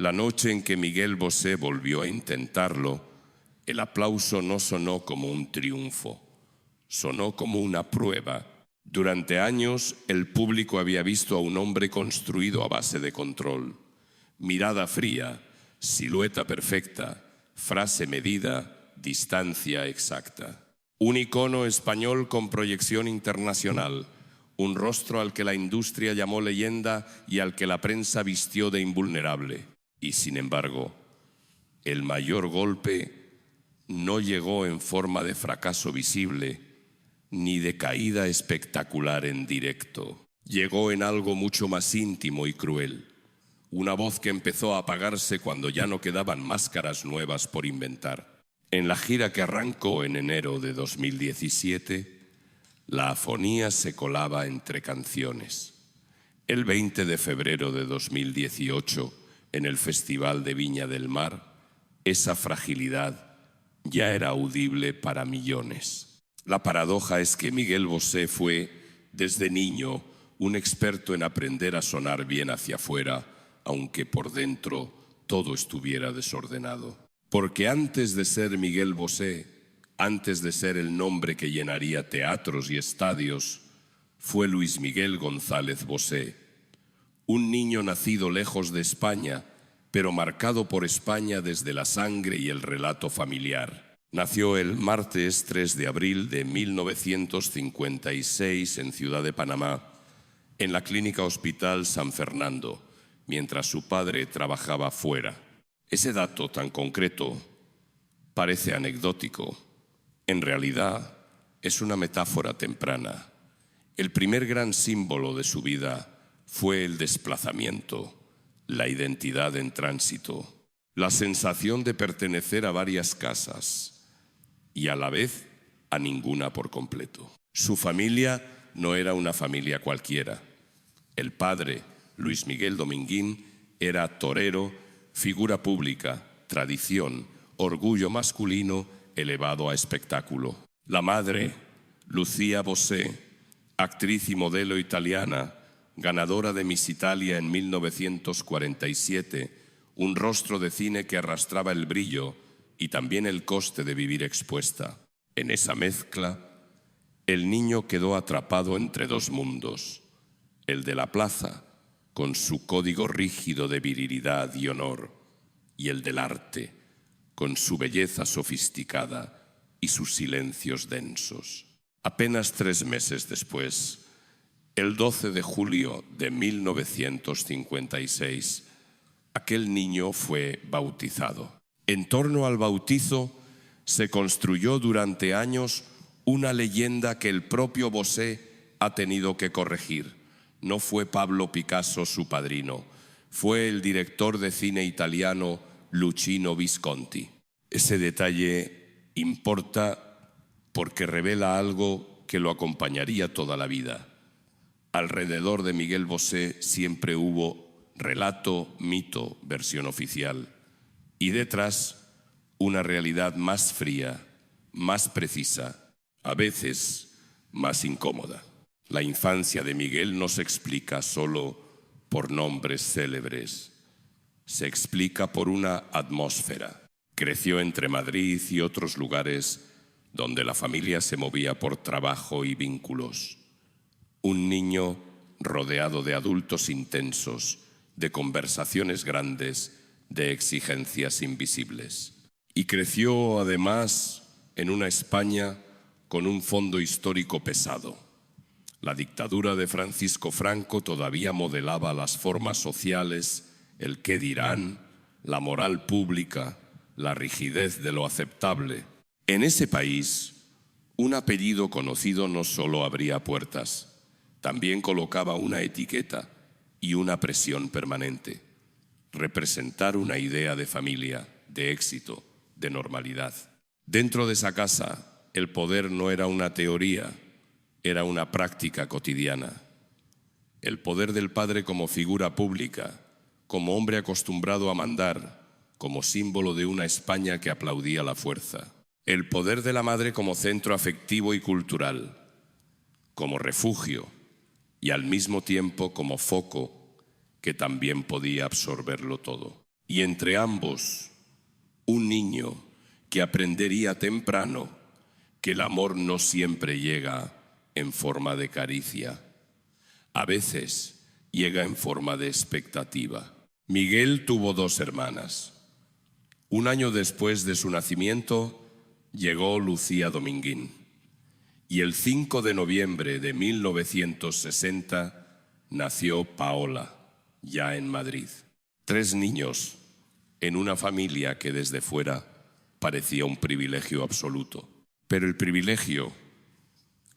La noche en que Miguel Bosé volvió a intentarlo, el aplauso no sonó como un triunfo, sonó como una prueba. Durante años, el público había visto a un hombre construido a base de control. Mirada fría, silueta perfecta, frase medida, distancia exacta. Un icono español con proyección internacional, un rostro al que la industria llamó leyenda y al que la prensa vistió de invulnerable. Y sin embargo, el mayor golpe no llegó en forma de fracaso visible ni de caída espectacular en directo. Llegó en algo mucho más íntimo y cruel. Una voz que empezó a apagarse cuando ya no quedaban máscaras nuevas por inventar. En la gira que arrancó en enero de 2017, la afonía se colaba entre canciones. El 20 de febrero de 2018, en el Festival de Viña del Mar, esa fragilidad ya era audible para millones. La paradoja es que Miguel Bosé fue, desde niño, un experto en aprender a sonar bien hacia afuera, aunque por dentro todo estuviera desordenado. Porque antes de ser Miguel Bosé, antes de ser el nombre que llenaría teatros y estadios, fue Luis Miguel González Bosé, un niño nacido lejos de España, pero marcado por España desde la sangre y el relato familiar. Nació el martes 3 de abril de 1956 en Ciudad de Panamá, en la Clínica Hospital San Fernando, mientras su padre trabajaba fuera. Ese dato tan concreto parece anecdótico. En realidad, es una metáfora temprana. El primer gran símbolo de su vida fue el desplazamiento, la identidad en tránsito, la sensación de pertenecer a varias casas y a la vez a ninguna por completo. Su familia no era una familia cualquiera. El padre, Luis Miguel Dominguín, era torero, figura pública, tradición, orgullo masculino elevado a espectáculo. La madre, Lucía Bosé, actriz y modelo italiana, ganadora de Miss Italia en 1947, un rostro de cine que arrastraba el brillo y también el coste de vivir expuesta. En esa mezcla, el niño quedó atrapado entre dos mundos, el de la plaza, con su código rígido de virilidad y honor, y el del arte, con su belleza sofisticada y sus silencios densos. Apenas 3 meses después, el 12 de julio de 1956, aquel niño fue bautizado. En torno al bautizo se construyó durante años una leyenda que el propio Bosé ha tenido que corregir. No fue Pablo Picasso su padrino, fue el director de cine italiano Luchino Visconti. Ese detalle importa porque revela algo que lo acompañaría toda la vida. Alrededor de Miguel Bosé siempre hubo relato, mito, versión oficial, y detrás una realidad más fría, más precisa, a veces más incómoda. La infancia de Miguel no se explica solo por nombres célebres, se explica por una atmósfera. Creció entre Madrid y otros lugares donde la familia se movía por trabajo y vínculos. Un niño rodeado de adultos intensos, de conversaciones grandes, de exigencias invisibles. Y creció además en una España con un fondo histórico pesado. La dictadura de Francisco Franco todavía modelaba las formas sociales, el qué dirán, la moral pública, la rigidez de lo aceptable. En ese país, un apellido conocido no solo abría puertas, también colocaba una etiqueta y una presión permanente. Representar una idea de familia, de éxito, de normalidad. Dentro de esa casa, el poder no era una teoría, era una práctica cotidiana. El poder del padre como figura pública, como hombre acostumbrado a mandar, como símbolo de una España que aplaudía la fuerza. El poder de la madre como centro afectivo y cultural, como refugio y al mismo tiempo como foco que también podía absorberlo todo. y entre ambos un niño que aprendería temprano que el amor no siempre llega en forma de caricia. A veces llega en forma de expectativa. Miguel tuvo 2 hermanas. Un año después de su nacimiento llegó Lucía Dominguín. Y el 5 de noviembre de 1960 nació Paola, ya en Madrid. 3 niños en una familia que desde fuera parecía un privilegio absoluto. Pero el privilegio,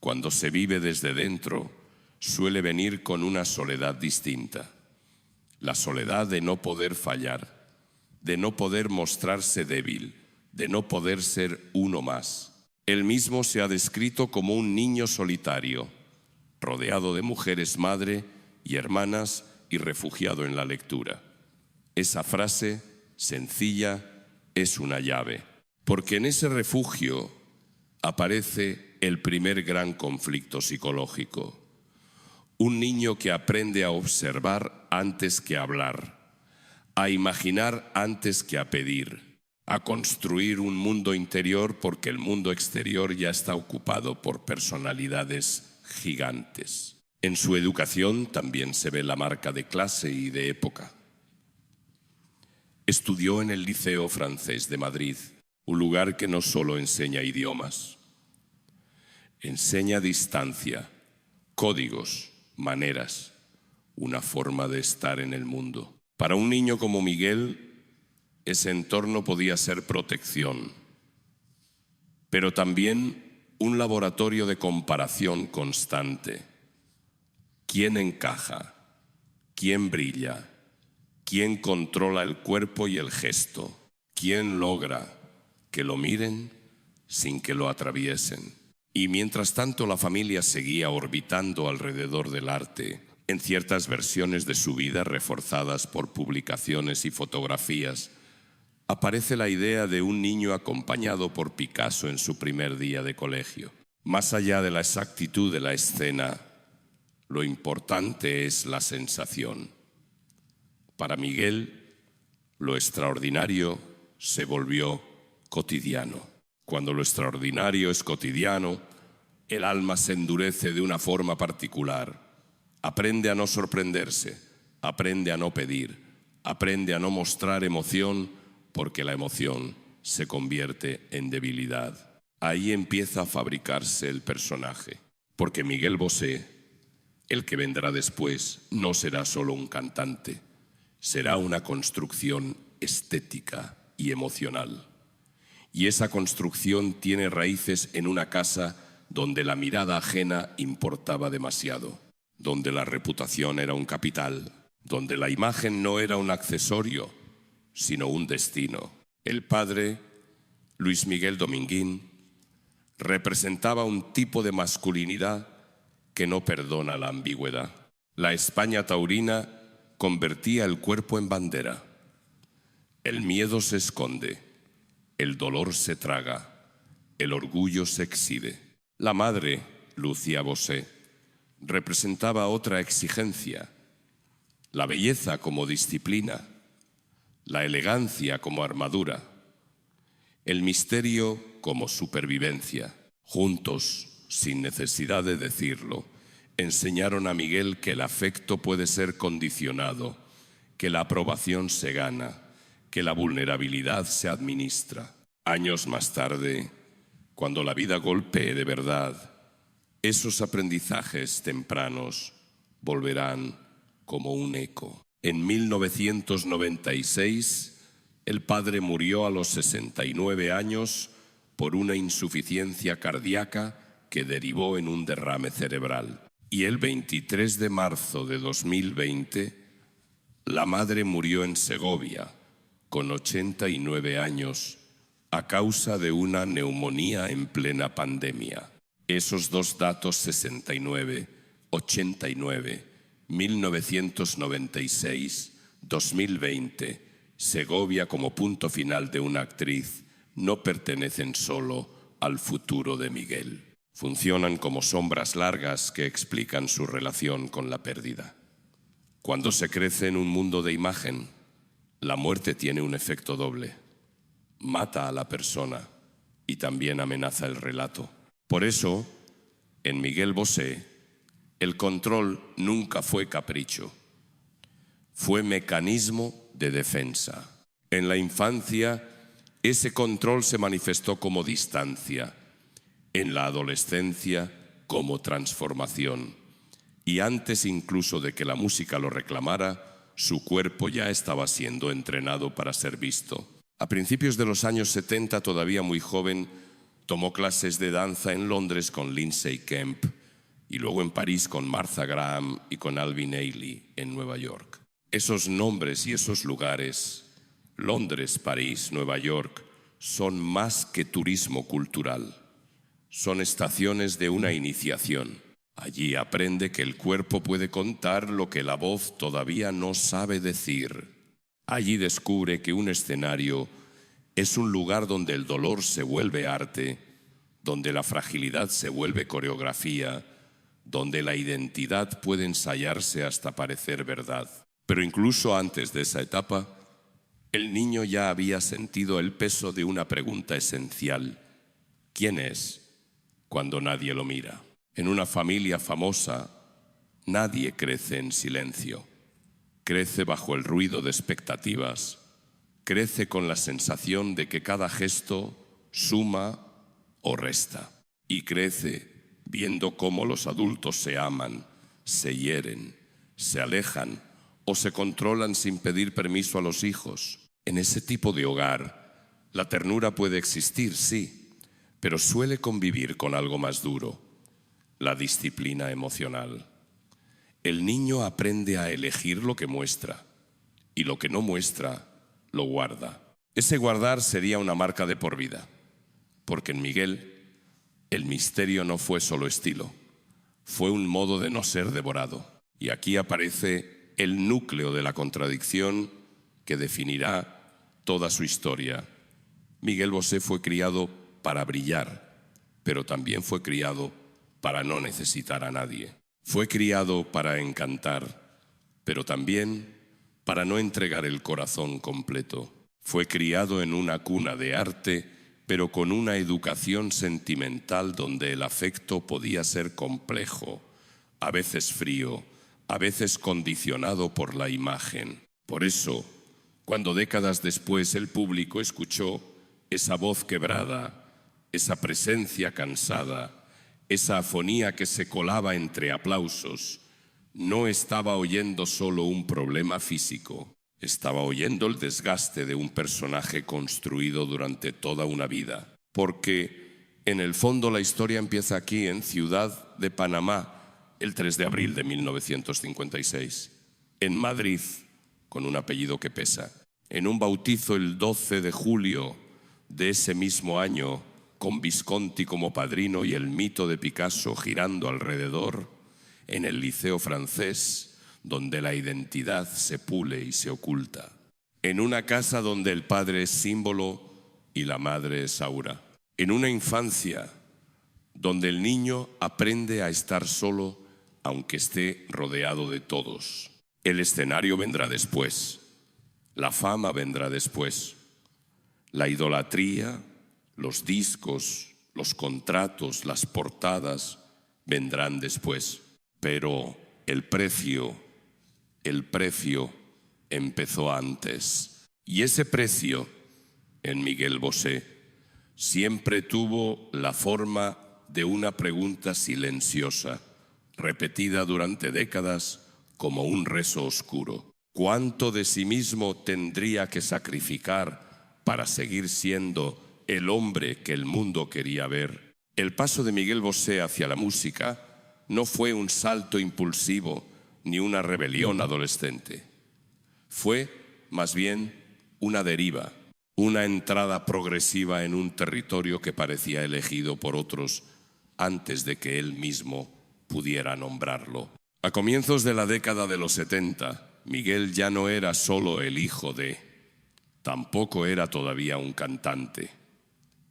cuando se vive desde dentro, suele venir con una soledad distinta. La soledad de no poder fallar, de no poder mostrarse débil, de no poder ser uno más. Él mismo se ha descrito como un niño solitario, rodeado de mujeres madre y hermanas y refugiado en la lectura. Esa frase, sencilla, es una llave, porque en ese refugio aparece el primer gran conflicto psicológico. Un niño que aprende a observar antes que a hablar, a imaginar antes que a pedir, a construir un mundo interior porque el mundo exterior ya está ocupado por personalidades gigantes. En su educación también se ve la marca de clase y de época. Estudió en el Liceo Francés de Madrid, un lugar que no solo enseña idiomas, enseña distancia, códigos, maneras, una forma de estar en el mundo. Para un niño como Miguel, ese entorno podía ser protección, pero también un laboratorio de comparación constante. ¿Quién encaja? ¿Quién brilla? ¿Quién controla el cuerpo y el gesto? ¿Quién logra que lo miren sin que lo atraviesen? Y mientras tanto la familia seguía orbitando alrededor del arte, en ciertas versiones de su vida reforzadas por publicaciones y fotografías, aparece la idea de un niño acompañado por Picasso en su primer día de colegio. Más allá de la exactitud de la escena, lo importante es la sensación. Para Miguel, lo extraordinario se volvió cotidiano. Cuando lo extraordinario es cotidiano, el alma se endurece de una forma particular. Aprende a no sorprenderse, aprende a no pedir, aprende a no mostrar emoción, porque la emoción se convierte en debilidad. Ahí empieza a fabricarse el personaje, porque Miguel Bosé, el que vendrá después, no será solo un cantante, será una construcción estética y emocional. Y esa construcción tiene raíces en una casa donde la mirada ajena importaba demasiado, donde la reputación era un capital, donde la imagen no era un accesorio, sino un destino. El padre, Luis Miguel Dominguín, representaba un tipo de masculinidad que no perdona la ambigüedad. La España taurina convertía el cuerpo en bandera. El miedo se esconde, el dolor se traga, el orgullo se exhibe. La madre, Lucía Bosé, representaba otra exigencia, la belleza como disciplina, la elegancia como armadura, el misterio como supervivencia. Juntos, sin necesidad de decirlo, enseñaron a Miguel que el afecto puede ser condicionado, que la aprobación se gana, que la vulnerabilidad se administra. Años más tarde, cuando la vida golpee de verdad, esos aprendizajes tempranos volverán como un eco. En 1996, el padre murió a los 69 años por una insuficiencia cardíaca que derivó en un derrame cerebral. Y el 23 de marzo de 2020, la madre murió en Segovia, con 89 años, a causa de una neumonía en plena pandemia. Esos dos datos, 69, 89, 1996, 2020, Segovia como punto final de una actriz, no pertenecen solo al futuro de Miguel. Funcionan como sombras largas que explican su relación con la pérdida. Cuando se crece en un mundo de imagen, La muerte tiene un efecto doble. Mata a la persona y también amenaza el relato. Por eso, en Miguel Bosé, el control nunca fue capricho, fue mecanismo de defensa. En la infancia, ese control se manifestó como distancia, en la adolescencia como transformación, y antes incluso de que la música lo reclamara, su cuerpo ya estaba siendo entrenado para ser visto. A principios de los años 70, todavía muy joven, tomó clases de danza en Londres con Lindsay Kemp y luego en París con Martha Graham y con Alvin Ailey en Nueva York. Esos nombres y esos lugares, Londres, París, Nueva York, son más que turismo cultural. Son estaciones de una iniciación. Allí aprende que el cuerpo puede contar lo que la voz todavía no sabe decir. Allí descubre que un escenario es un lugar donde el dolor se vuelve arte, donde la fragilidad se vuelve coreografía, donde la identidad puede ensayarse hasta parecer verdad. Pero incluso antes de esa etapa, el niño ya había sentido el peso de una pregunta esencial. ¿Quién es cuando nadie lo mira? En una familia famosa, nadie crece en silencio. Crece bajo el ruido de expectativas. Crece con la sensación de que cada gesto suma o resta. Y crece viendo cómo los adultos se aman, se hieren, se alejan o se controlan sin pedir permiso a los hijos. En ese tipo de hogar, la ternura puede existir, sí, pero suele convivir con algo más duro, la disciplina emocional. El niño aprende a elegir lo que muestra y lo que no muestra lo guarda. Ese guardar sería una marca de por vida, porque en Miguel el misterio no fue solo estilo, fue un modo de no ser devorado. Y aquí aparece el núcleo de la contradicción que definirá toda su historia. Miguel Bosé fue criado para brillar, pero también fue criado para no necesitar a nadie. Fue criado para encantar, pero también para no entregar el corazón completo. Fue criado en una cuna de arte, pero con una educación sentimental donde el afecto podía ser complejo, a veces frío, a veces condicionado por la imagen. Por eso, cuando décadas después el público escuchó esa voz quebrada, esa presencia cansada, esa afonía que se colaba entre aplausos, no estaba oyendo solo un problema físico, estaba oyendo el desgaste de un personaje construido durante toda una vida. Porque en el fondo la historia empieza aquí, en Ciudad de Panamá, el 3 de abril de 1956, en Madrid, con un apellido que pesa, en un bautizo el 12 de julio de ese mismo año, con Visconti como padrino y el mito de Picasso girando alrededor, en el Liceo francés, donde la identidad se pule y se oculta, en una casa donde el padre es símbolo y la madre es aura, en una infancia donde el niño aprende a estar solo aunque esté rodeado de todos. El escenario vendrá después, la fama vendrá después, la idolatría, los discos, los contratos, las portadas vendrán después. Pero el precio empezó antes. Y ese precio, en Miguel Bosé, siempre tuvo la forma de una pregunta silenciosa, repetida durante décadas como un rezo oscuro. ¿Cuánto de sí mismo tendría que sacrificar para seguir siendo el hombre que el mundo quería ver? El paso de Miguel Bosé hacia la música no fue un salto impulsivo ni una rebelión adolescente. Fue, más bien, una deriva, una entrada progresiva en un territorio que parecía elegido por otros antes de que él mismo pudiera nombrarlo. A comienzos de la década de los 70, Miguel ya no era solo el hijo de, tampoco era todavía un cantante.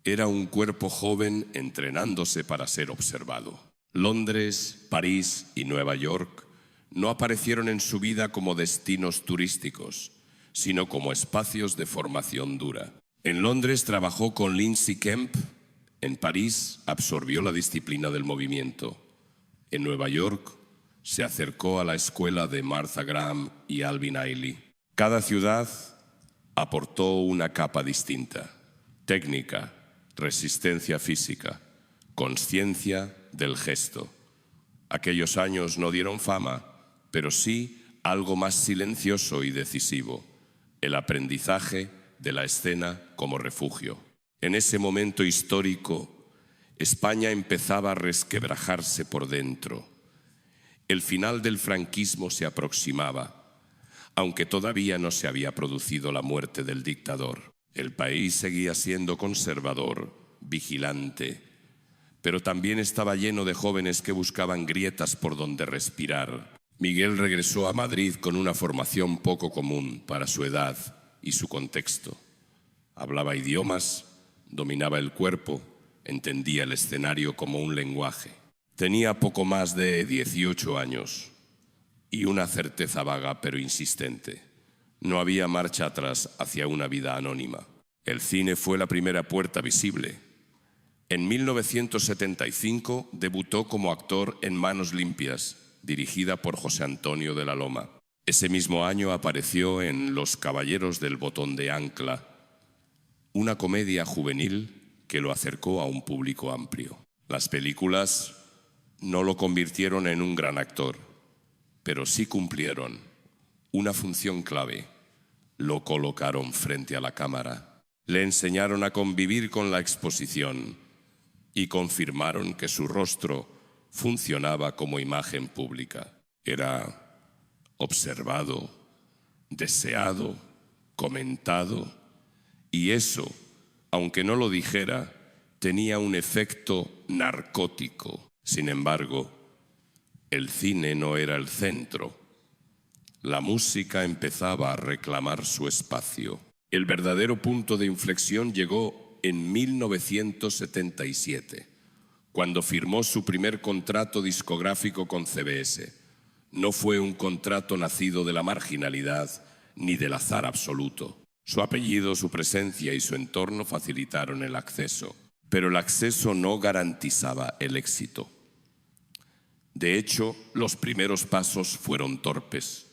Era un cuerpo joven entrenándose para ser observado. Londres, París y Nueva York no aparecieron en su vida como destinos turísticos, sino como espacios de formación dura. En Londres trabajó con Lindsay Kemp. En París absorbió la disciplina del movimiento. En Nueva York se acercó a la escuela de Martha Graham y Alvin Ailey. Cada ciudad aportó una capa distinta: técnica, resistencia física, consciencia del gesto. Aquellos años no dieron fama, pero sí algo más silencioso y decisivo: el aprendizaje de la escena como refugio. En ese momento histórico, España empezaba a resquebrajarse por dentro. El final del franquismo se aproximaba, aunque todavía no se había producido la muerte del dictador. El país seguía siendo conservador, vigilante, pero también estaba lleno de jóvenes que buscaban grietas por donde respirar. Miguel regresó a Madrid con una formación poco común para su edad y su contexto. Hablaba idiomas, dominaba el cuerpo, entendía el escenario como un lenguaje. Tenía poco más de 18 años y una certeza vaga pero insistente: no había marcha atrás hacia una vida anónima. El cine fue la primera puerta visible. En 1975 debutó como actor en Manos Limpias, dirigida por José Antonio de la Loma. Ese mismo año apareció en Los Caballeros del Botón de Ancla, una comedia juvenil que lo acercó a un público amplio. Las películas no lo convirtieron en un gran actor, pero sí cumplieron una función clave: lo colocaron frente a la cámara, le enseñaron a convivir con la exposición y confirmaron que su rostro funcionaba como imagen pública. Era observado, deseado, comentado, y eso, aunque no lo dijera, tenía un efecto narcótico. Sin embargo, el cine no era el centro. La música empezaba a reclamar su espacio. El verdadero punto de inflexión llegó en 1977, cuando firmó su primer contrato discográfico con CBS. No fue un contrato nacido de la marginalidad ni del azar absoluto. Su apellido, su presencia y su entorno facilitaron el acceso, pero el acceso no garantizaba el éxito. De hecho, los primeros pasos fueron torpes.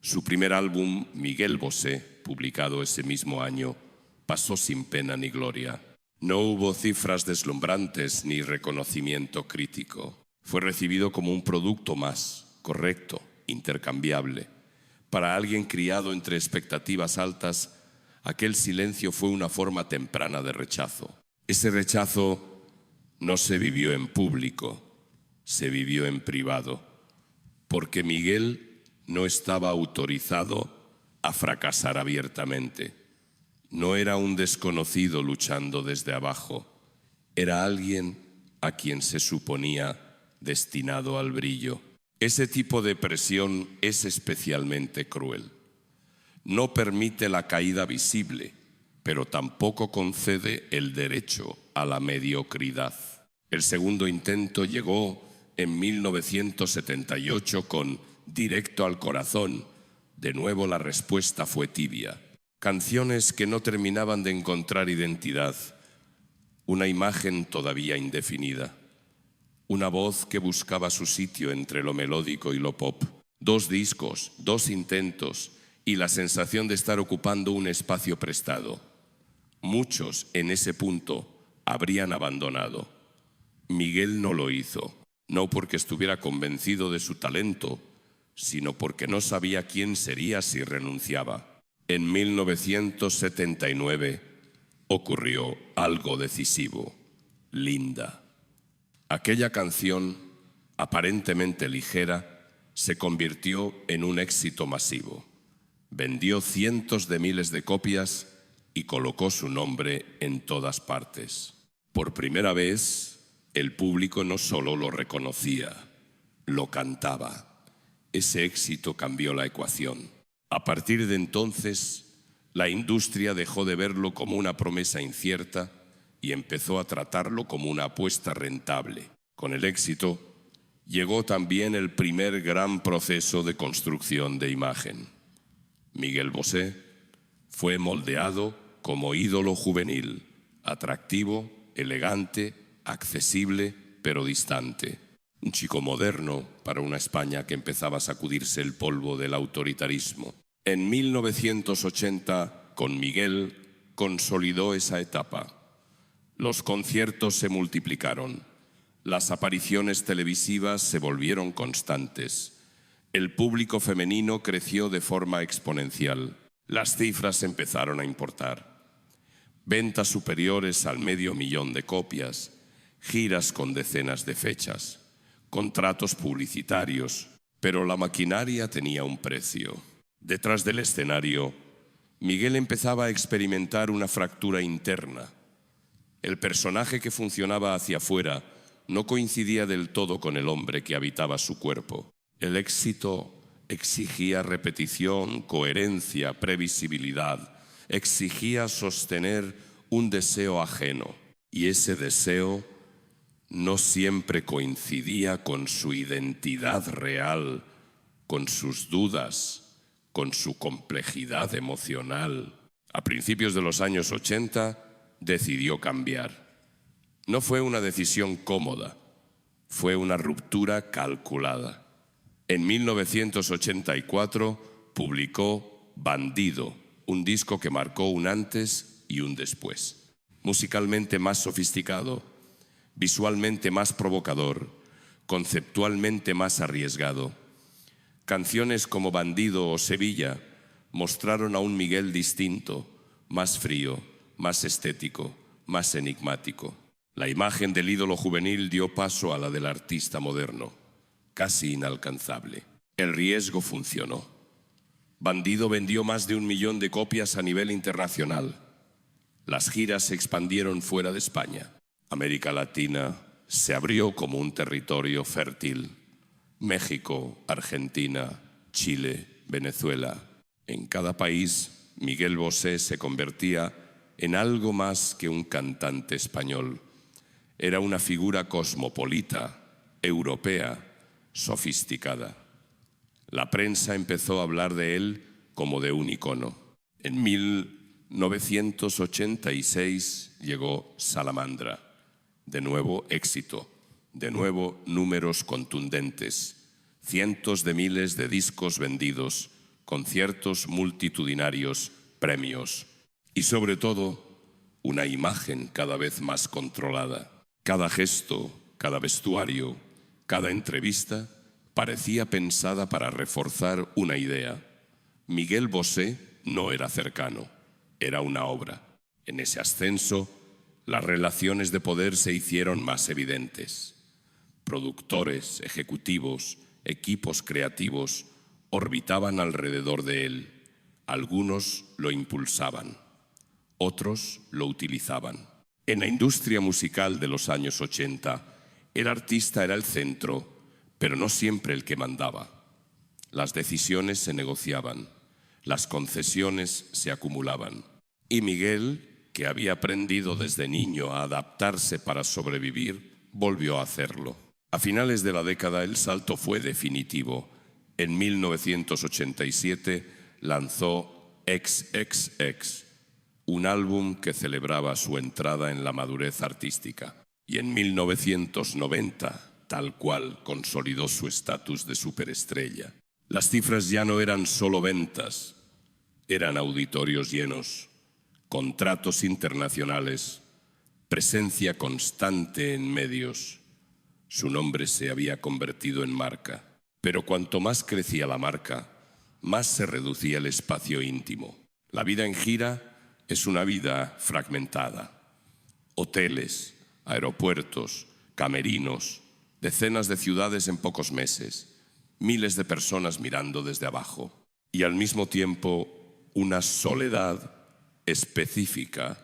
Su primer álbum, Miguel Bosé, publicado ese mismo año, pasó sin pena ni gloria. No hubo cifras deslumbrantes ni reconocimiento crítico. Fue recibido como un producto más, correcto, intercambiable. Para alguien criado entre expectativas altas, aquel silencio fue una forma temprana de rechazo. Ese rechazo no se vivió en público, se vivió en privado, porque Miguel no estaba autorizado a fracasar abiertamente. No era un desconocido luchando desde abajo, era alguien a quien se suponía destinado al brillo. Ese tipo de presión es especialmente cruel. No permite la caída visible, pero tampoco concede el derecho a la mediocridad. El segundo intento llegó en 1978 con Directo al Corazón. De nuevo la respuesta fue tibia. Canciones que no terminaban de encontrar identidad, una imagen todavía indefinida. Una voz que buscaba su sitio entre lo melódico y lo pop. 2 discos, 2 intentos y la sensación de estar ocupando un espacio prestado. Muchos en ese punto habrían abandonado. Miguel no lo hizo, no porque estuviera convencido de su talento, sino porque no sabía quién sería si renunciaba. En 1979 ocurrió algo decisivo: Linda. Aquella canción, aparentemente ligera, se convirtió en un éxito masivo. Vendió cientos de miles de copias y colocó su nombre en todas partes. Por primera vez, el público no solo lo reconocía, lo cantaba. Ese éxito cambió la ecuación. A partir de entonces, la industria dejó de verlo como una promesa incierta y empezó a tratarlo como una apuesta rentable. Con el éxito, llegó también el primer gran proceso de construcción de imagen. Miguel Bosé fue moldeado como ídolo juvenil, atractivo, elegante, accesible, pero distante. Un chico moderno para una España que empezaba a sacudirse el polvo del autoritarismo. En 1980, con Miguel, consolidó esa etapa. Los conciertos se multiplicaron, las apariciones televisivas se volvieron constantes, el público femenino creció de forma exponencial, las cifras empezaron a importar. Ventas superiores al 500.000 de copias, giras con decenas de fechas, contratos publicitarios, pero la maquinaria tenía un precio. Detrás del escenario, Miguel empezaba a experimentar una fractura interna. El personaje que funcionaba hacia afuera no coincidía del todo con el hombre que habitaba su cuerpo. El éxito exigía repetición, coherencia, previsibilidad. Exigía sostener un deseo ajeno. Y ese deseo no siempre coincidía con su identidad real, con sus dudas, con su complejidad emocional. A principios de los años 80 decidió cambiar. No fue una decisión cómoda, fue una ruptura calculada. En 1984 publicó Bandido, un disco que marcó un antes y un después. Musicalmente más sofisticado, visualmente más provocador, conceptualmente más arriesgado. Canciones como Bandido o Sevilla mostraron a un Miguel distinto, más frío, más estético, más enigmático. La imagen del ídolo juvenil dio paso a la del artista moderno, casi inalcanzable. El riesgo funcionó. Bandido vendió más de 1 millón de copias a nivel internacional. Las giras se expandieron fuera de España. América Latina se abrió como un territorio fértil. México, Argentina, Chile, Venezuela. En cada país, Miguel Bosé se convertía en algo más que un cantante español. Era una figura cosmopolita, europea, sofisticada. La prensa empezó a hablar de él como de un icono. En 1986 llegó Salamandra. De nuevo éxito, de nuevo números contundentes, cientos de miles de discos vendidos, conciertos multitudinarios, premios y sobre todo una imagen cada vez más controlada. Cada gesto, cada vestuario, cada entrevista parecía pensada para reforzar una idea. Miguel Bosé no era cercano, era una obra. En ese ascenso, las relaciones de poder se hicieron más evidentes. Productores, ejecutivos, equipos creativos orbitaban alrededor de él. Algunos lo impulsaban, otros lo utilizaban. En la industria musical de los años 80, el artista era el centro, pero no siempre el que mandaba. Las decisiones se negociaban, las concesiones se acumulaban. Y Miguel, que había aprendido desde niño a adaptarse para sobrevivir, volvió a hacerlo. A finales de la década el salto fue definitivo. En 1987 lanzó XXX, un álbum que celebraba su entrada en la madurez artística. Y en 1990, tal cual, consolidó su estatus de superestrella. Las cifras ya no eran solo ventas, eran auditorios llenos, contratos internacionales, presencia constante en medios. Su nombre se había convertido en marca. Pero cuanto más crecía la marca, más se reducía el espacio íntimo. La vida en gira es una vida fragmentada. Hoteles, aeropuertos, camerinos, decenas de ciudades en pocos meses, miles de personas mirando desde abajo. Y al mismo tiempo, una soledad específica,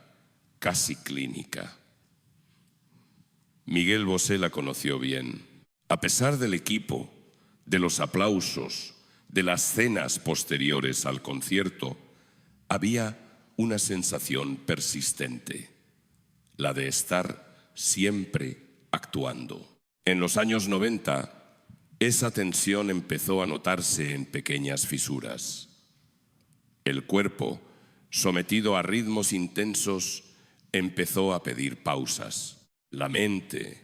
casi clínica. Miguel Bosé la conoció bien. A pesar del equipo, de los aplausos, de las cenas posteriores al concierto, había una sensación persistente, la de estar siempre actuando. En los años 90, esa tensión empezó a notarse en pequeñas fisuras. El cuerpo, sometido a ritmos intensos, empezó a pedir pausas. La mente,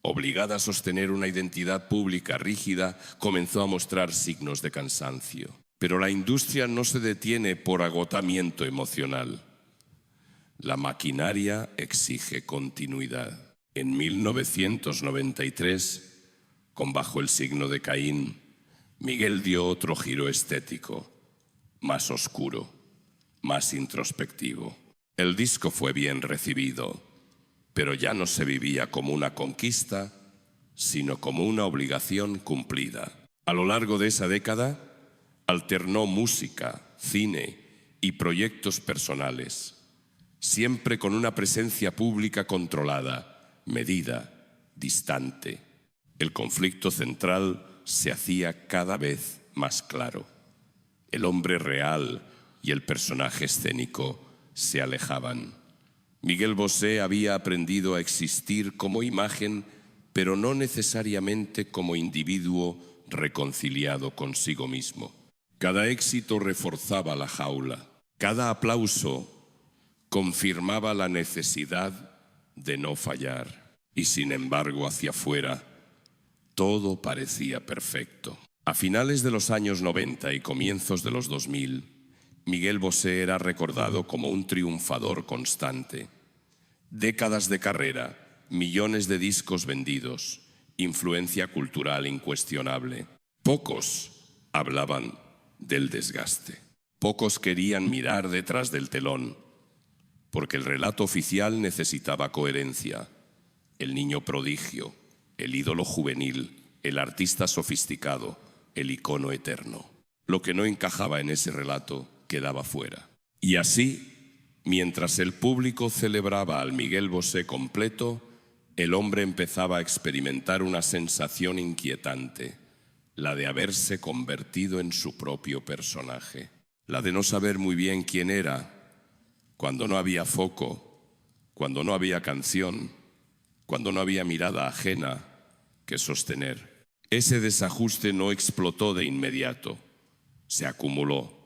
obligada a sostener una identidad pública rígida, comenzó a mostrar signos de cansancio. Pero la industria no se detiene por agotamiento emocional. La maquinaria exige continuidad. En 1993, con Bajo el signo de Caín, Miguel dio otro giro estético, más oscuro, más introspectivo. El disco fue bien recibido, pero ya no se vivía como una conquista, sino como una obligación cumplida. A lo largo de esa década, alternó música, cine y proyectos personales, siempre con una presencia pública controlada, medida, distante. El conflicto central se hacía cada vez más claro. El hombre real y el personaje escénico se alejaban. Miguel Bosé había aprendido a existir como imagen, pero no necesariamente como individuo reconciliado consigo mismo. Cada éxito reforzaba la jaula. Cada aplauso confirmaba la necesidad de no fallar. Y sin embargo, hacia afuera, todo parecía perfecto. A finales de los años 90 y comienzos de los 2000, Miguel Bosé era recordado como un triunfador constante. Décadas de carrera, millones de discos vendidos, influencia cultural incuestionable. Pocos hablaban del desgaste. Pocos querían mirar detrás del telón, porque el relato oficial necesitaba coherencia. El niño prodigio, el ídolo juvenil, el artista sofisticado, el icono eterno. Lo que no encajaba en ese relato quedaba fuera. Y así, mientras el público celebraba al Miguel Bosé completo, el hombre empezaba a experimentar una sensación inquietante, la de haberse convertido en su propio personaje, la de no saber muy bien quién era, cuando no había foco, cuando no había canción, cuando no había mirada ajena que sostener. Ese desajuste no explotó de inmediato, se acumuló,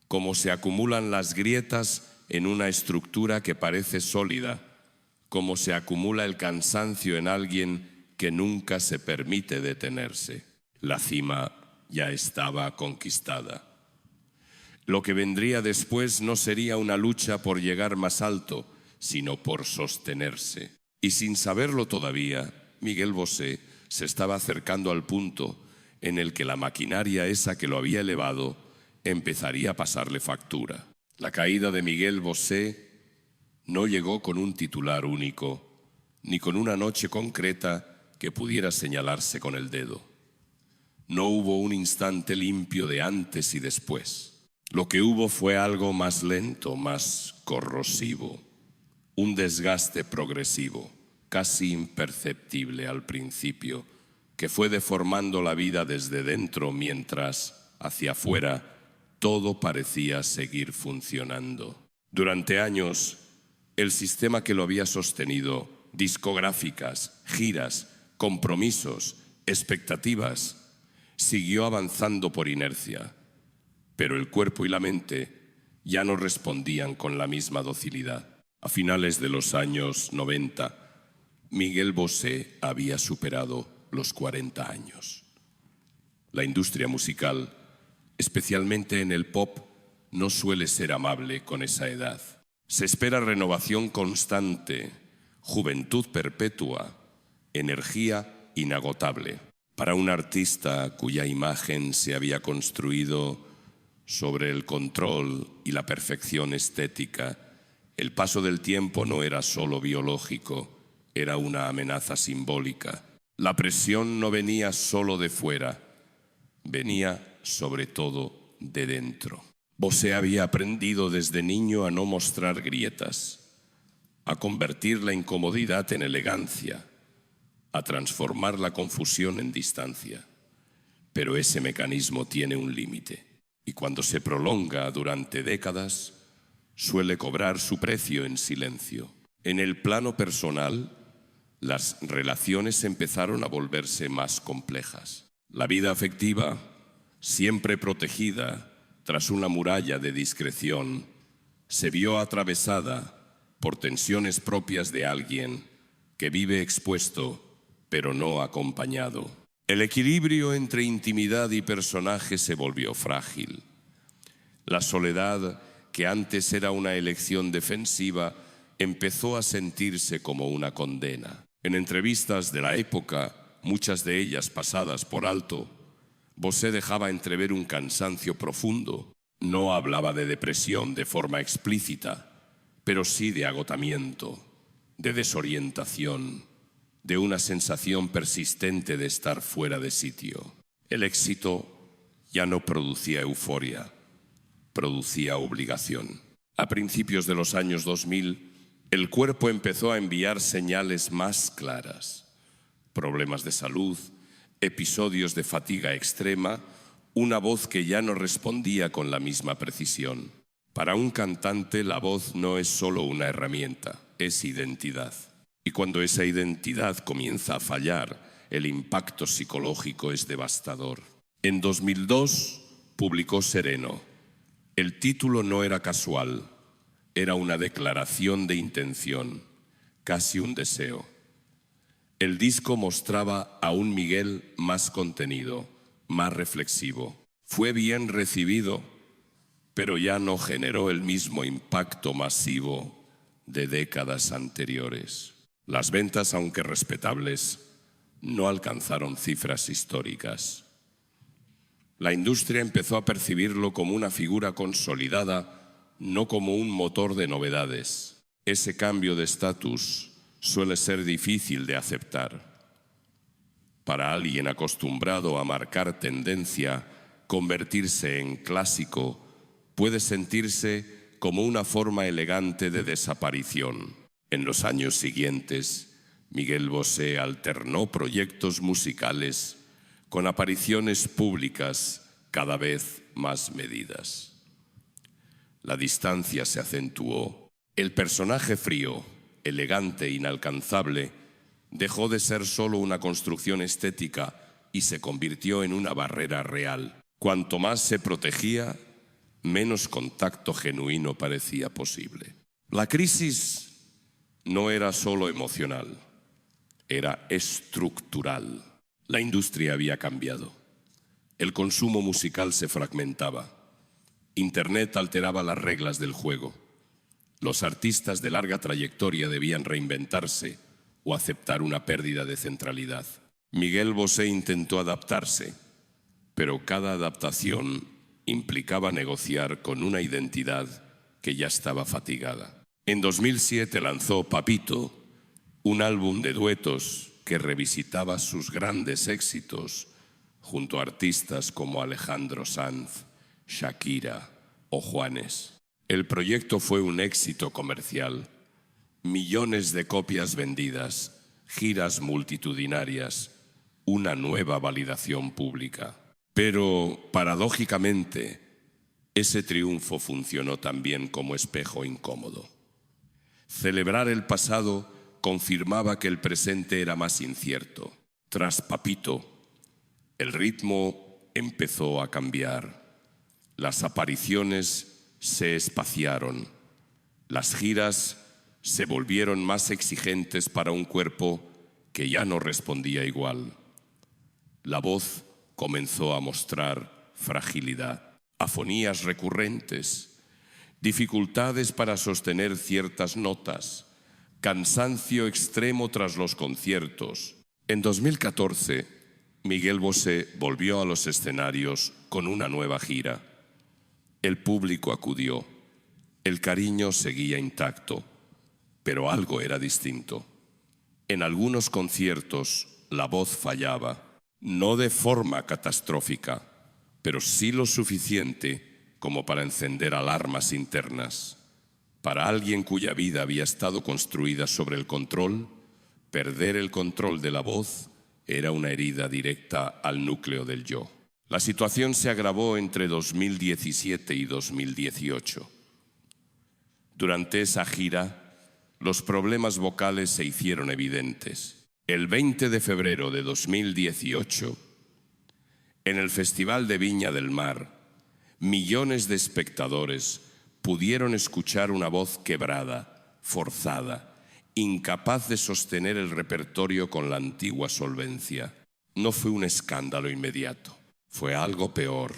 como se acumulan las grietas en una estructura que parece sólida, como se acumula el cansancio en alguien que nunca se permite detenerse. La cima ya estaba conquistada. Lo que vendría después no sería una lucha por llegar más alto, sino por sostenerse. Y sin saberlo todavía, Miguel Bosé se estaba acercando al punto en el que la maquinaria esa que lo había elevado empezaría a pasarle factura. La caída de Miguel Bosé no llegó con un titular único, ni con una noche concreta que pudiera señalarse con el dedo. No hubo un instante limpio de antes y después. Lo que hubo fue algo más lento, más corrosivo, un desgaste progresivo, casi imperceptible al principio, que fue deformando la vida desde dentro mientras, hacia afuera, todo parecía seguir funcionando. Durante años, el sistema que lo había sostenido, discográficas, giras, compromisos, expectativas, siguió avanzando por inercia, pero el cuerpo y la mente ya no respondían con la misma docilidad. A finales de los años 90, Miguel Bosé había superado los 40 años. La industria musical, especialmente en el pop, no suele ser amable con esa edad. Se espera renovación constante, juventud perpetua, energía inagotable. Para un artista cuya imagen se había construido sobre el control y la perfección estética, el paso del tiempo no era solo biológico, era una amenaza simbólica. La presión no venía solo de fuera, venía sobre todo de dentro. Bosé había aprendido desde niño a no mostrar grietas, a convertir la incomodidad en elegancia, a transformar la confusión en distancia. Pero ese mecanismo tiene un límite, y cuando se prolonga durante décadas, suele cobrar su precio en silencio. En el plano personal, las relaciones empezaron a volverse más complejas. La vida afectiva, siempre protegida, tras una muralla de discreción, se vio atravesada por tensiones propias de alguien que vive expuesto, pero no acompañado. El equilibrio entre intimidad y personaje se volvió frágil. La soledad, que antes era una elección defensiva, empezó a sentirse como una condena. En entrevistas de la época, muchas de ellas pasadas por alto, Bosé dejaba entrever un cansancio profundo. No hablaba de depresión de forma explícita, pero sí de agotamiento, de desorientación, de una sensación persistente de estar fuera de sitio. El éxito ya no producía euforia, producía obligación. A principios de los años 2000, el cuerpo empezó a enviar señales más claras. Problemas de salud, episodios de fatiga extrema, una voz que ya no respondía con la misma precisión. Para un cantante, la voz no es solo una herramienta, es identidad. Y cuando esa identidad comienza a fallar, el impacto psicológico es devastador. En 2002 publicó Sereno. El título no era casual, era una declaración de intención, casi un deseo. El disco mostraba a un Miguel más contenido, más reflexivo. Fue bien recibido, pero ya no generó el mismo impacto masivo de décadas anteriores. Las ventas, aunque respetables, no alcanzaron cifras históricas. La industria empezó a percibirlo como una figura consolidada, no como un motor de novedades. Ese cambio de estatus suele ser difícil de aceptar. Para alguien acostumbrado a marcar tendencia, convertirse en clásico puede sentirse como una forma elegante de desaparición. En los años siguientes, Miguel Bosé alternó proyectos musicales con apariciones públicas cada vez más medidas. La distancia se acentuó. El personaje frío, elegante e inalcanzable, dejó de ser solo una construcción estética y se convirtió en una barrera real. Cuanto más se protegía, menos contacto genuino parecía posible. La crisis no era solo emocional, era estructural. La industria había cambiado. El consumo musical se fragmentaba. Internet alteraba las reglas del juego. Los artistas de larga trayectoria debían reinventarse o aceptar una pérdida de centralidad. Miguel Bosé intentó adaptarse, pero cada adaptación implicaba negociar con una identidad que ya estaba fatigada. En 2007 lanzó Papito, un álbum de duetos que revisitaba sus grandes éxitos junto a artistas como Alejandro Sanz, Shakira o Juanes. El proyecto fue un éxito comercial. Millones de copias vendidas, giras multitudinarias, una nueva validación pública. Pero, paradójicamente, ese triunfo funcionó también como espejo incómodo. Celebrar el pasado confirmaba que el presente era más incierto. Tras Papito, el ritmo empezó a cambiar. Las apariciones se espaciaron. Las giras se volvieron más exigentes para un cuerpo que ya no respondía igual. La voz comenzó a mostrar fragilidad, afonías recurrentes, dificultades para sostener ciertas notas, cansancio extremo tras los conciertos. En 2014, Miguel Bosé volvió a los escenarios con una nueva gira. El público acudió, el cariño seguía intacto, pero algo era distinto. En algunos conciertos la voz fallaba, no de forma catastrófica, pero sí lo suficiente como para encender alarmas internas. Para alguien cuya vida había estado construida sobre el control, perder el control de la voz era una herida directa al núcleo del yo. La situación se agravó entre 2017 y 2018. Durante esa gira, los problemas vocales se hicieron evidentes. El 20 de febrero de 2018, en el Festival de Viña del Mar, Millones de espectadores pudieron escuchar una voz quebrada, forzada, incapaz de sostener el repertorio con la antigua solvencia. No fue un escándalo inmediato, fue algo peor,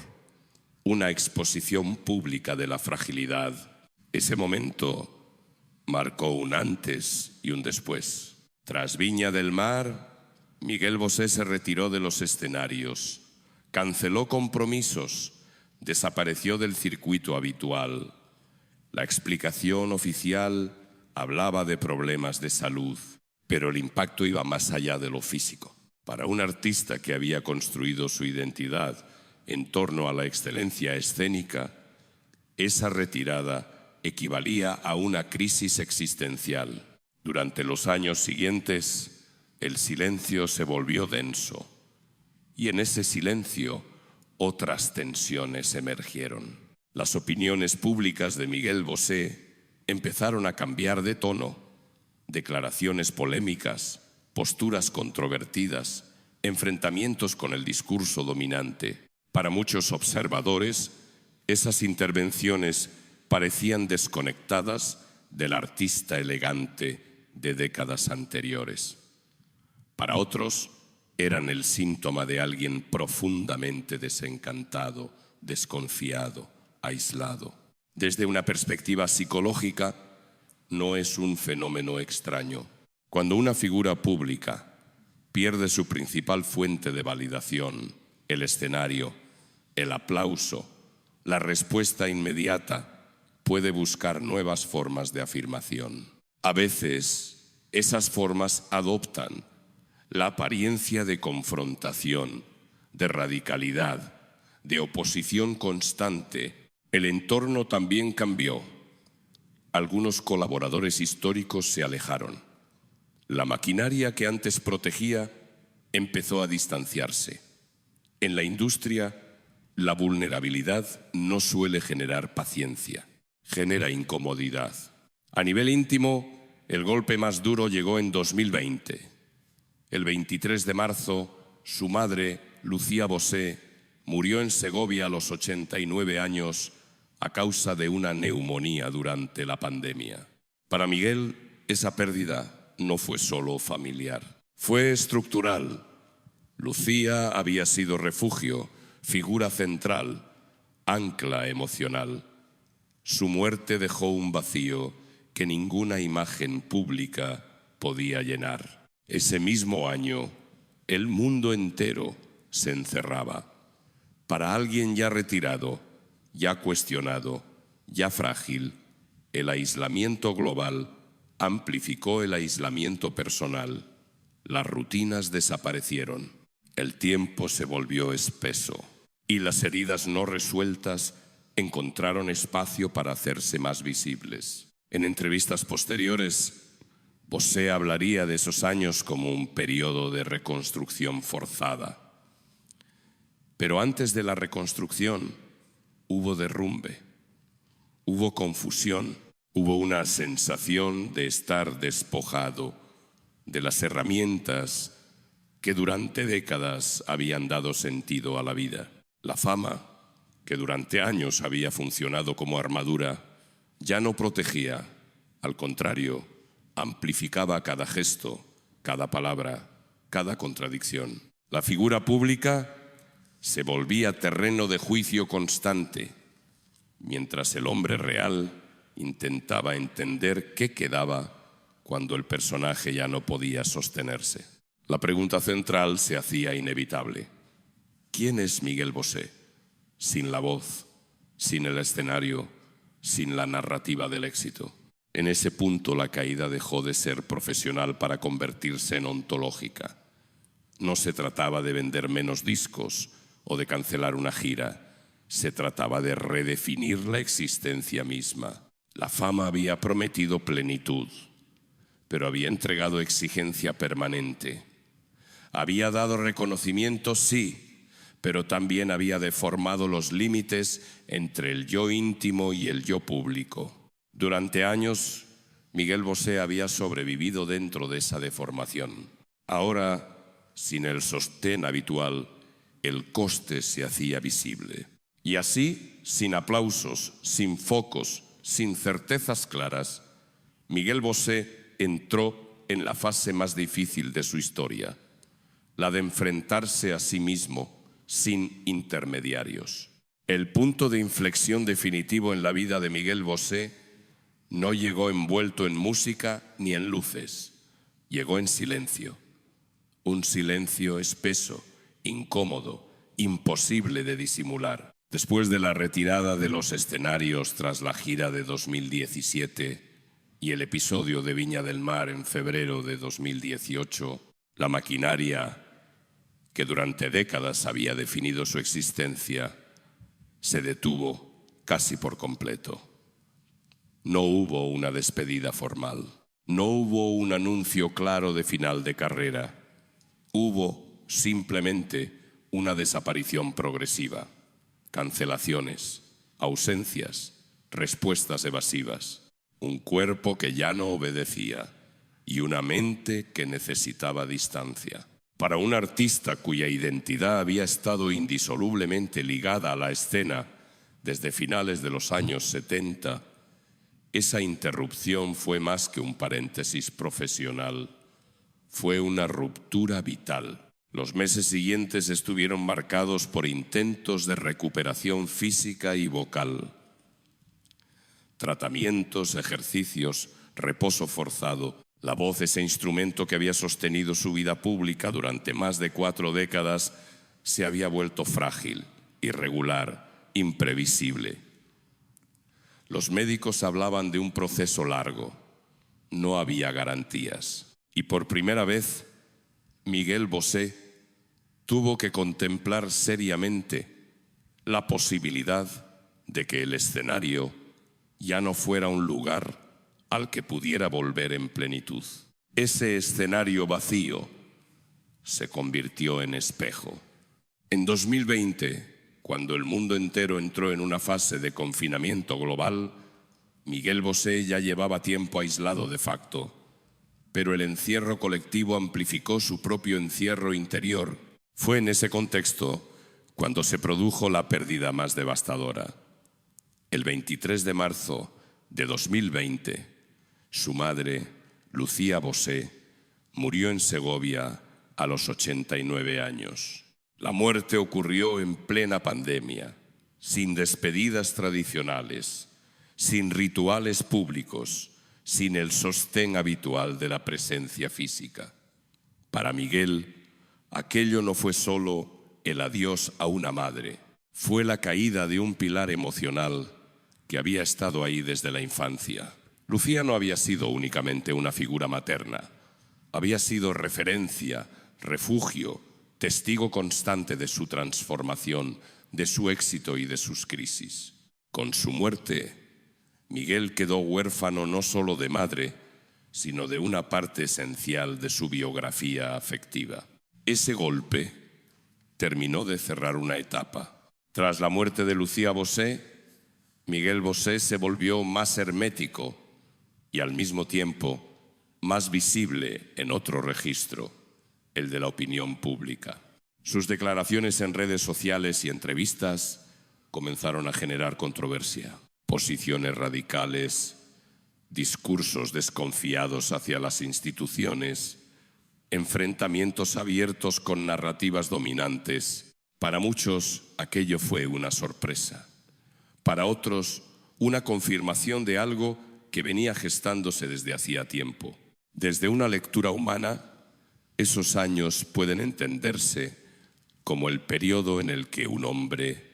una exposición pública de la fragilidad. Ese momento marcó un antes y un después. Tras Viña del Mar, Miguel Bosé se retiró de los escenarios, canceló compromisos, desapareció del circuito habitual. La explicación oficial hablaba de problemas de salud, pero el impacto iba más allá de lo físico. Para un artista que había construido su identidad en torno a la excelencia escénica, esa retirada equivalía a una crisis existencial. Durante los años siguientes, el silencio se volvió denso, y en ese silencio otras tensiones emergieron. Las opiniones públicas de Miguel Bosé empezaron a cambiar de tono. Declaraciones polémicas, posturas controvertidas, enfrentamientos con el discurso dominante. Para muchos observadores, esas intervenciones parecían desconectadas del artista elegante de décadas anteriores. Para otros, eran el síntoma de alguien profundamente desencantado, desconfiado, aislado. Desde una perspectiva psicológica, no es un fenómeno extraño. Cuando una figura pública pierde su principal fuente de validación, el escenario, el aplauso, la respuesta inmediata, puede buscar nuevas formas de afirmación. A veces, esas formas adoptan la apariencia de confrontación, de radicalidad, de oposición constante. El entorno también cambió. Algunos colaboradores históricos se alejaron. La maquinaria que antes protegía empezó a distanciarse. En la industria, la vulnerabilidad no suele generar paciencia, genera incomodidad. A nivel íntimo, el golpe más duro llegó en 2020. El 23 de marzo, su madre, Lucía Bosé, murió en Segovia a los 89 años a causa de una neumonía durante la pandemia. Para Miguel, esa pérdida no fue solo familiar, fue estructural. Lucía había sido refugio, figura central, ancla emocional. Su muerte dejó un vacío que ninguna imagen pública podía llenar. Ese mismo año, el mundo entero se encerraba. Para alguien ya retirado, ya cuestionado, ya frágil, el aislamiento global amplificó el aislamiento personal. Las rutinas desaparecieron, el tiempo se volvió espeso y las heridas no resueltas encontraron espacio para hacerse más visibles. En entrevistas posteriores, Bosé hablaría de esos años como un periodo de reconstrucción forzada. Pero antes de la reconstrucción hubo derrumbe, hubo confusión, hubo una sensación de estar despojado de las herramientas que durante décadas habían dado sentido a la vida. La fama, que durante años había funcionado como armadura, ya no protegía, al contrario, amplificaba cada gesto, cada palabra, cada contradicción. La figura pública se volvía terreno de juicio constante, mientras el hombre real intentaba entender qué quedaba cuando el personaje ya no podía sostenerse. La pregunta central se hacía inevitable. ¿Quién es Miguel Bosé? Sin la voz, sin el escenario, sin la narrativa del éxito. En ese punto la caída dejó de ser profesional para convertirse en ontológica. No se trataba de vender menos discos o de cancelar una gira. Se trataba de redefinir la existencia misma. La fama había prometido plenitud, pero había entregado exigencia permanente. Había dado reconocimiento, sí, pero también había deformado los límites entre el yo íntimo y el yo público. Durante años, Miguel Bosé había sobrevivido dentro de esa deformación. Ahora, sin el sostén habitual, el coste se hacía visible. Y así, sin aplausos, sin focos, sin certezas claras, Miguel Bosé entró en la fase más difícil de su historia, la de enfrentarse a sí mismo sin intermediarios. El punto de inflexión definitivo en la vida de Miguel Bosé no llegó envuelto en música ni en luces, llegó en silencio. Un silencio espeso, incómodo, imposible de disimular. Después de la retirada de los escenarios tras la gira de 2017 y el episodio de Viña del Mar en febrero de 2018, la maquinaria que durante décadas había definido su existencia se detuvo casi por completo. No hubo una despedida formal, no hubo un anuncio claro de final de carrera, hubo simplemente una desaparición progresiva, cancelaciones, ausencias, respuestas evasivas, un cuerpo que ya no obedecía y una mente que necesitaba distancia. Para un artista cuya identidad había estado indisolublemente ligada a la escena desde finales de los años 70, esa interrupción fue más que un paréntesis profesional, fue una ruptura vital. Los meses siguientes estuvieron marcados por intentos de recuperación física y vocal, tratamientos, ejercicios, reposo forzado. La voz, ese instrumento que había sostenido su vida pública durante más de 4 décadas, se había vuelto frágil, irregular, imprevisible. Los médicos hablaban de un proceso largo, no había garantías. Y por primera vez, Miguel Bosé tuvo que contemplar seriamente la posibilidad de que el escenario ya no fuera un lugar al que pudiera volver en plenitud. Ese escenario vacío se convirtió en espejo. En 2020, cuando el mundo entero entró en una fase de confinamiento global, Miguel Bosé ya llevaba tiempo aislado de facto, pero el encierro colectivo amplificó su propio encierro interior. Fue en ese contexto cuando se produjo la pérdida más devastadora. El 23 de marzo de 2020, su madre, Lucía Bosé, murió en Segovia a los 89 años. La muerte ocurrió en plena pandemia, sin despedidas tradicionales, sin rituales públicos, sin el sostén habitual de la presencia física. Para Miguel, aquello no fue solo el adiós a una madre, fue la caída de un pilar emocional que había estado ahí desde la infancia. Lucía no había sido únicamente una figura materna, había sido referencia, refugio, testigo constante de su transformación, de su éxito y de sus crisis. Con su muerte, Miguel quedó huérfano no solo de madre, sino de una parte esencial de su biografía afectiva. Ese golpe terminó de cerrar una etapa. Tras la muerte de Lucía Bosé, Miguel Bosé se volvió más hermético y al mismo tiempo más visible en otro registro, el de la opinión pública. Sus declaraciones en redes sociales y entrevistas comenzaron a generar controversia. Posiciones radicales, discursos desconfiados hacia las instituciones, enfrentamientos abiertos con narrativas dominantes. Para muchos aquello fue una sorpresa. Para otros, una confirmación de algo que venía gestándose desde hacía tiempo. Desde una lectura humana, esos años pueden entenderse como el periodo en el que un hombre,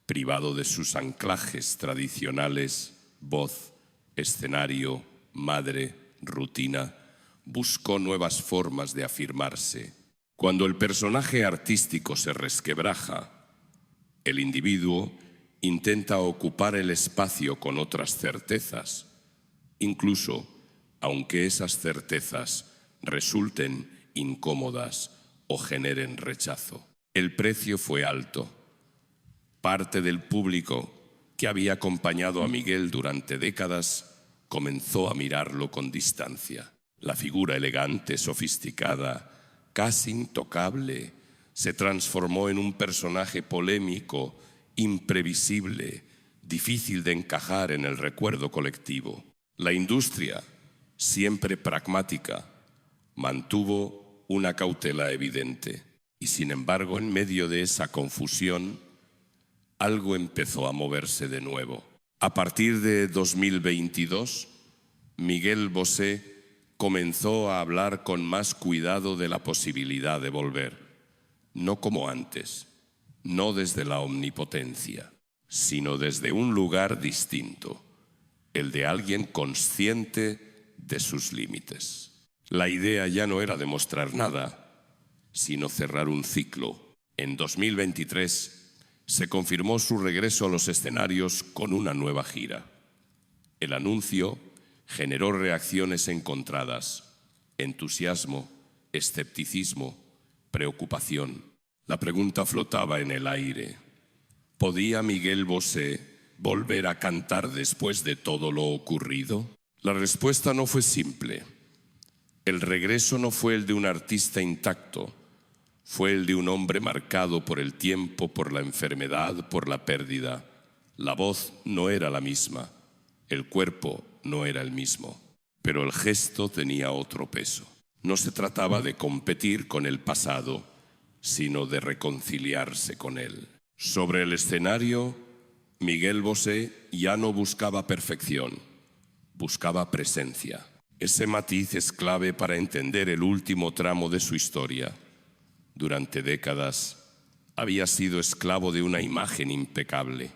privado de sus anclajes tradicionales, voz, escenario, madre, rutina, buscó nuevas formas de afirmarse. Cuando el personaje artístico se resquebraja, el individuo intenta ocupar el espacio con otras certezas, incluso aunque esas certezas resulten incómodas o generen rechazo. El precio fue alto. Parte del público que había acompañado a Miguel durante décadas comenzó a mirarlo con distancia. La figura elegante, sofisticada, casi intocable, se transformó en un personaje polémico imprevisible, difícil de encajar en el recuerdo colectivo. La industria, siempre pragmática, mantuvo una cautela evidente. Y sin embargo, en medio de esa confusión, algo empezó a moverse de nuevo. A partir de 2022, Miguel Bosé comenzó a hablar con más cuidado de la posibilidad de volver, no como antes, no desde la omnipotencia, sino desde un lugar distinto, el de alguien consciente de sus límites. La idea ya no era demostrar nada, sino cerrar un ciclo. En 2023 se confirmó su regreso a los escenarios con una nueva gira. El anuncio generó reacciones encontradas: entusiasmo, escepticismo, preocupación. La pregunta flotaba en el aire: ¿podía Miguel Bosé volver a cantar después de todo lo ocurrido? La respuesta no fue simple. El regreso no fue el de un artista intacto, fue el de un hombre marcado por el tiempo, por la enfermedad, por la pérdida. La voz no era la misma, el cuerpo no era el mismo, pero el gesto tenía otro peso. No se trataba de competir con el pasado, sino de reconciliarse con él. Sobre el escenario, Miguel Bosé ya no buscaba perfección, buscaba presencia. Ese matiz es clave para entender el último tramo de su historia. Durante décadas había sido esclavo de una imagen impecable.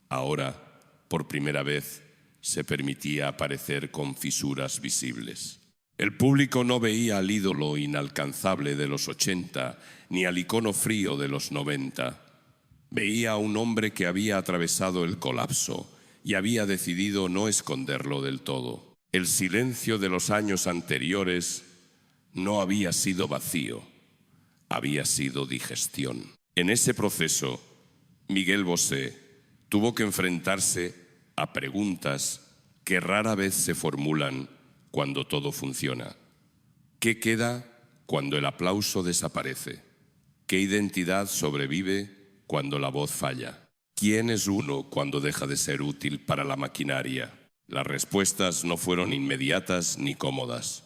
Ahora, por primera vez, se permitía aparecer con fisuras visibles. El público no veía al ídolo inalcanzable de los 80, ni al icono frío de los 90. Veía a un hombre que había atravesado el colapso y había decidido no esconderlo del todo. El silencio de los años anteriores no había sido vacío, había sido digestión. En ese proceso, Miguel Bosé tuvo que enfrentarse a preguntas que rara vez se formulan cuando todo funciona. ¿Qué queda cuando el aplauso desaparece? ¿Qué identidad sobrevive cuando la voz falla? ¿Quién es uno cuando deja de ser útil para la maquinaria? Las respuestas no fueron inmediatas ni cómodas,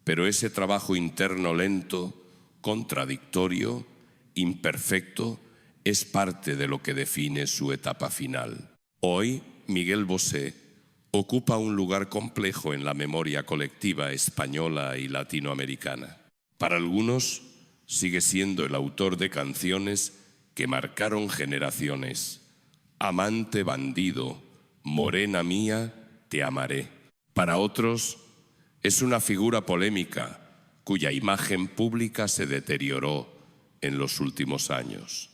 pero ese trabajo interno lento, contradictorio, imperfecto, es parte de lo que define su etapa final. Hoy, Miguel Bosé ocupa un lugar complejo en la memoria colectiva española y latinoamericana. Para algunos, sigue siendo el autor de canciones que marcaron generaciones. Amante bandido, morena mía, te amaré. Para otros, es una figura polémica cuya imagen pública se deterioró en los últimos años.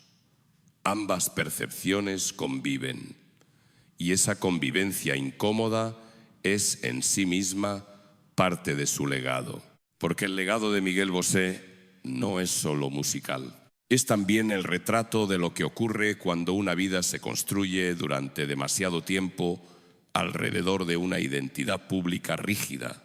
Ambas percepciones conviven, y esa convivencia incómoda es en sí misma parte de su legado. Porque el legado de Miguel Bosé no es solo musical, es también el retrato de lo que ocurre cuando una vida se construye durante demasiado tiempo alrededor de una identidad pública rígida.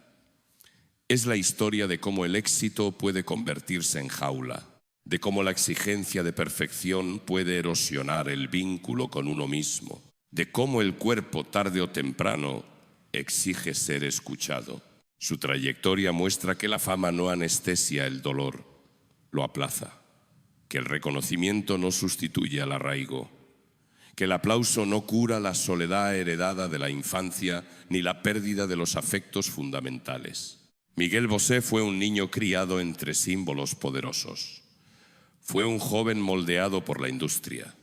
Es la historia de cómo el éxito puede convertirse en jaula, de cómo la exigencia de perfección puede erosionar el vínculo con uno mismo, de cómo el cuerpo tarde o temprano exige ser escuchado. Su trayectoria muestra que la fama no anestesia el dolor, lo aplaza, que el reconocimiento no sustituye al arraigo, que el aplauso no cura la soledad heredada de la infancia ni la pérdida de los afectos fundamentales. Miguel Bosé fue un niño criado entre símbolos poderosos. Fue un joven moldeado por la industria.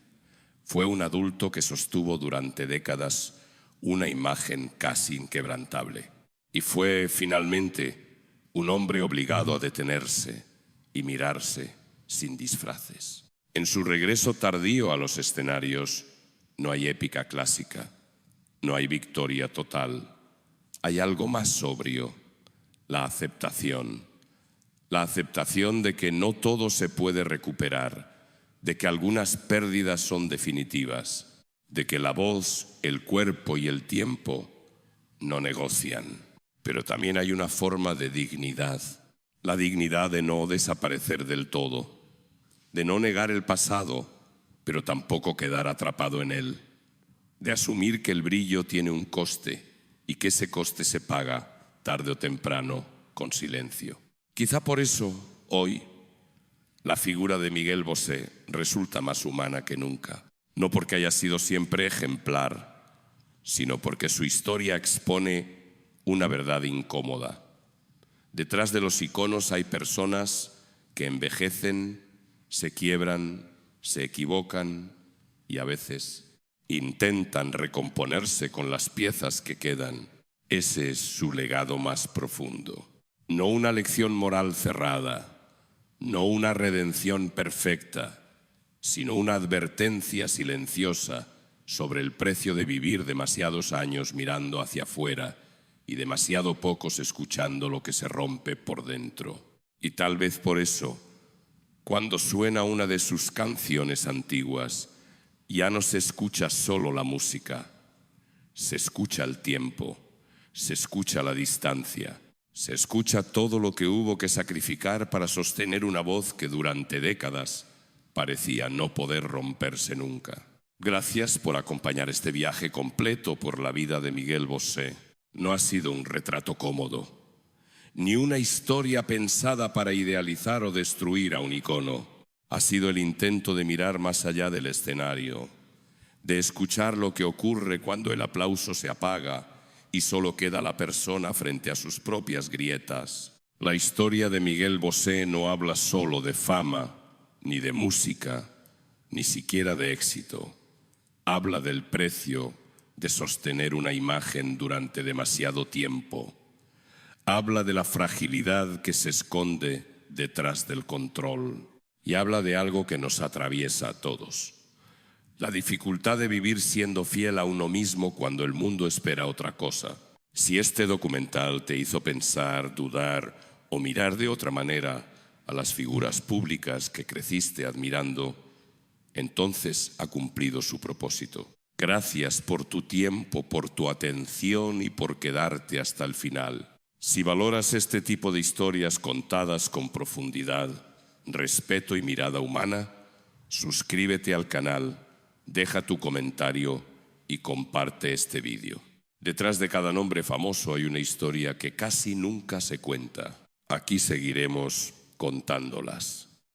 Fue un adulto que sostuvo durante décadas una imagen casi inquebrantable. Y fue, finalmente, un hombre obligado a detenerse y mirarse sin disfraces. En su regreso tardío a los escenarios, no hay épica clásica, no hay victoria total. Hay algo más sobrio, la aceptación de que no todo se puede recuperar, de que algunas pérdidas son definitivas, de que la voz, el cuerpo y el tiempo no negocian. Pero también hay una forma de dignidad, la dignidad de no desaparecer del todo, de no negar el pasado, pero tampoco quedar atrapado en él, de asumir que el brillo tiene un coste y que ese coste se paga tarde o temprano con silencio. Quizá por eso hoy la figura de Miguel Bosé resulta más humana que nunca, no porque haya sido siempre ejemplar, sino porque su historia expone una verdad incómoda. Detrás de los iconos hay personas que envejecen, se quiebran, se equivocan y a veces intentan recomponerse con las piezas que quedan. Ese es su legado más profundo. No una lección moral cerrada, no una redención perfecta, sino una advertencia silenciosa sobre el precio de vivir demasiados años mirando hacia afuera y demasiado pocos escuchando lo que se rompe por dentro. Y tal vez por eso, cuando suena una de sus canciones antiguas, ya no se escucha solo la música, se escucha el tiempo, se escucha la distancia, se escucha todo lo que hubo que sacrificar para sostener una voz que durante décadas parecía no poder romperse nunca. Gracias por acompañar este viaje completo por la vida de Miguel Bosé. No ha sido un retrato cómodo, ni una historia pensada para idealizar o destruir a un icono. Ha sido el intento de mirar más allá del escenario, de escuchar lo que ocurre cuando el aplauso se apaga y solo queda la persona frente a sus propias grietas. La historia de Miguel Bosé no habla solo de fama, ni de música, ni siquiera de éxito. Habla del precio de sostener una imagen durante demasiado tiempo. Habla de la fragilidad que se esconde detrás del control. Y habla de algo que nos atraviesa a todos: la dificultad de vivir siendo fiel a uno mismo cuando el mundo espera otra cosa. Si este documental te hizo pensar, dudar o mirar de otra manera a las figuras públicas que creciste admirando, entonces ha cumplido su propósito. Gracias por tu tiempo, por tu atención y por quedarte hasta el final. Si valoras este tipo de historias contadas con profundidad, respeto y mirada humana, suscríbete al canal, deja tu comentario y comparte este vídeo. Detrás de cada nombre famoso hay una historia que casi nunca se cuenta. Aquí seguiremos contándolas.